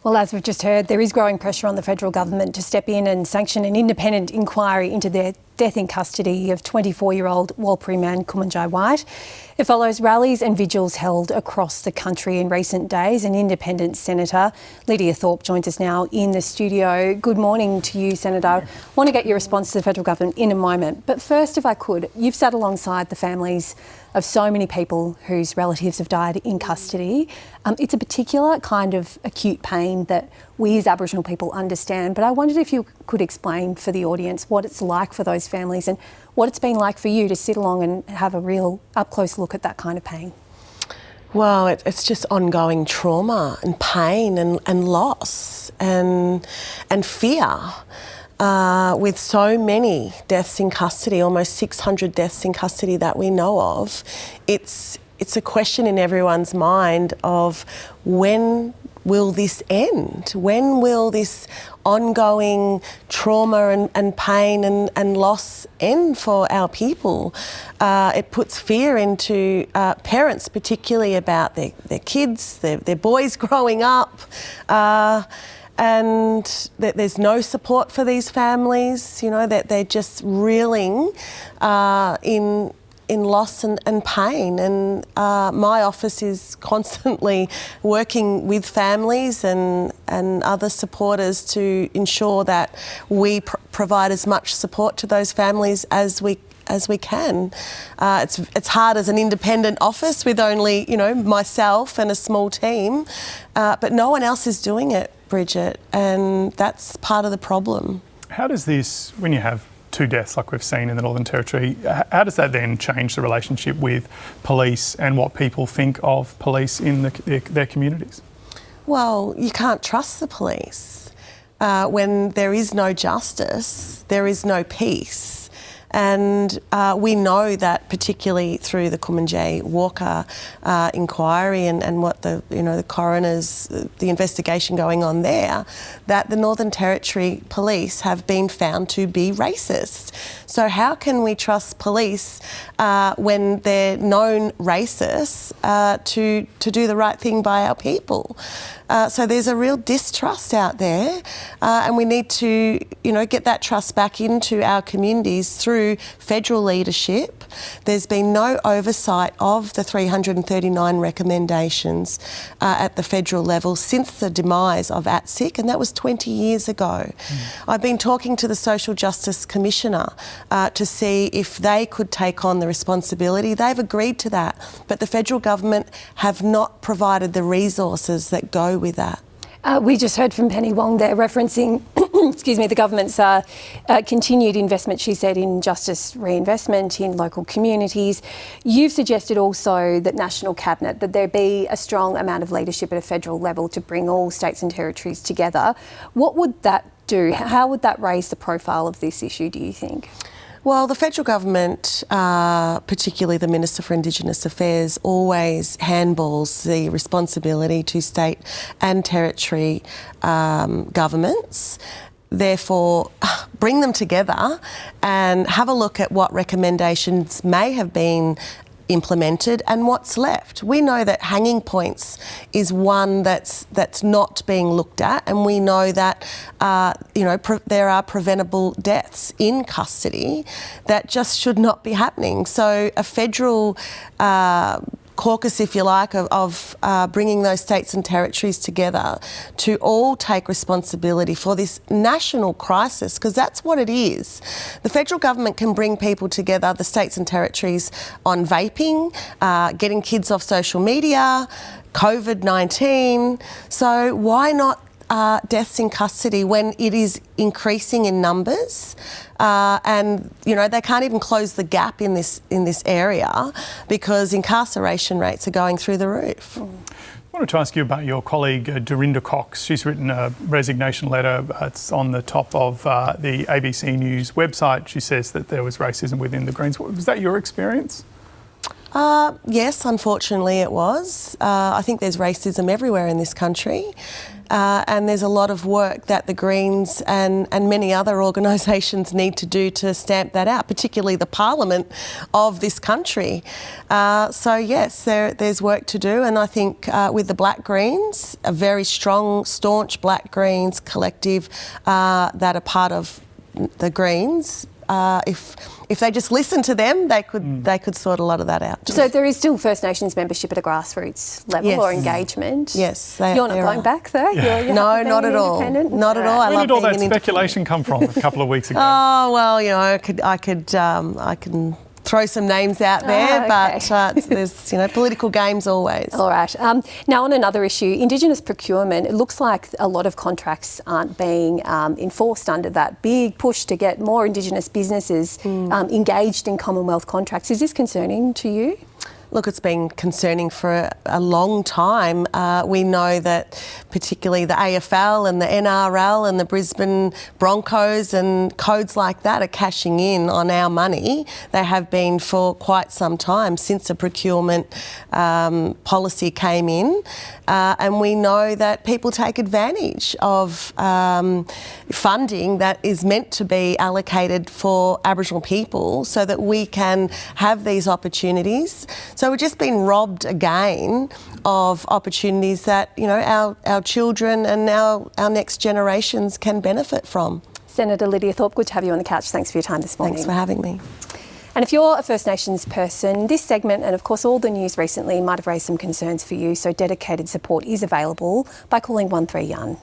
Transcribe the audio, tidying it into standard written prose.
Well, as we've just heard, there is growing pressure on the federal government to step in and sanction an independent inquiry into the death in custody of 24-year-old Warlpiri man Kumanjayi White. It follows rallies and vigils held across the country in recent days. An independent Senator, Lidia Thorpe, joins us now in the studio. Good morning to you, Senator. I want to get your response to the federal government in a moment. But first, if I could, you've sat alongside the families of so many people whose relatives have died in custody. It's a particular kind of acute pain that we as Aboriginal people understand, but I wondered if you could explain for the audience what it's like for those families and what it's been like for you to sit along and have a real up-close look at that kind of pain. Well, it's just ongoing trauma and pain and loss and fear. With so many deaths in custody, almost 600 deaths in custody that we know of, it's a question in everyone's mind of when will this end? When will this ongoing trauma and pain and loss end for our people? It puts fear into parents, particularly about their kids, their boys growing up. And that there's no support for these families, you know, that they're just reeling in loss and pain. And my office is constantly working with families and other supporters to ensure that we provide as much support to those families as we can. It's hard as an independent office with only, you know, myself and a small team, but no one else is doing it, Bridget, and that's part of the problem. How does this, when you have two deaths like we've seen in the Northern Territory, how does that then change the relationship with police and what people think of police in their communities? Well, you can't trust the police. When there is no justice, there is no peace. And we know that particularly through the Kumanjayi Walker inquiry and what the coroners, the investigation going on there, that the Northern Territory police have been found to be racist. So how can we trust police when they're known racists to do the right thing by our people? So there's a real distrust out there, and we need to, get that trust back into our communities through federal leadership. There's been no oversight of the 339 recommendations at the federal level since the demise of ATSIC, and that was 20 years ago. I've been talking to the Social Justice Commissioner to see if they could take on the responsibility. They've agreed to that, but the federal government have not provided the resources that go with that. We just heard from Penny Wong there referencing the government's continued investment, she said, in justice reinvestment in local communities. You've suggested also that National Cabinet, that there be a strong amount of leadership at a federal level to bring all states and territories together. What would that do? How would that raise the profile of this issue, do you think? Well, the federal government, particularly the Minister for Indigenous Affairs, always handballs the responsibility to state and territory governments. Therefore, bring them together and have a look at what recommendations may have been implemented and what's left. We know that hanging points is one that's not being looked at, and we know that there are preventable deaths in custody that just should not be happening. So a federal caucus, if you like, of bringing those states and territories together to all take responsibility for this national crisis, because that's what it is. The federal government can bring people together, the states and territories, on vaping, getting kids off social media, COVID-19. So why not deaths in custody when it is increasing in numbers, and they can't even close the gap in this area because incarceration rates are going through the roof. I wanted to ask you about your colleague Dorinda Cox. She's written a resignation letter. It's on the top of the ABC News website. She says that there was racism within the Greens. Was that your experience? Yes, unfortunately it was. I think there's racism everywhere in this country. and there's a lot of work that the Greens and many other organisations need to do to stamp that out, particularly the Parliament of this country. So yes, there's work to do, and I think with the Black Greens, a very strong, staunch Black Greens collective that are part of the Greens, if they just listen to them, they could sort a lot of that out. So there is still First Nations membership at a grassroots level, yes, or engagement. Yes, you're not going back though. You're no, not at all. Not at all. Where did all that speculation come from a couple of weeks ago? Oh well, you know, I can throw some names out there, but there's political games always. All right. Now on another issue, Indigenous procurement. It looks like a lot of contracts aren't being enforced under that big push to get more Indigenous businesses engaged in Commonwealth contracts. Is this concerning to you? Look, it's been concerning for a long time. We know that particularly the AFL and the NRL and the Brisbane Broncos and codes like that are cashing in on our money. They have been for quite some time since the procurement policy came in. And we know that people take advantage of funding that is meant to be allocated for Aboriginal people so that we can have these opportunities. So we've just been robbed again of opportunities that, our children and our next generations can benefit from. Senator Lidia Thorpe, good to have you on the couch. Thanks for your time this morning. Thanks for having me. And if you're a First Nations person, this segment and of course all the news recently might have raised some concerns for you, so dedicated support is available by calling 13 Young.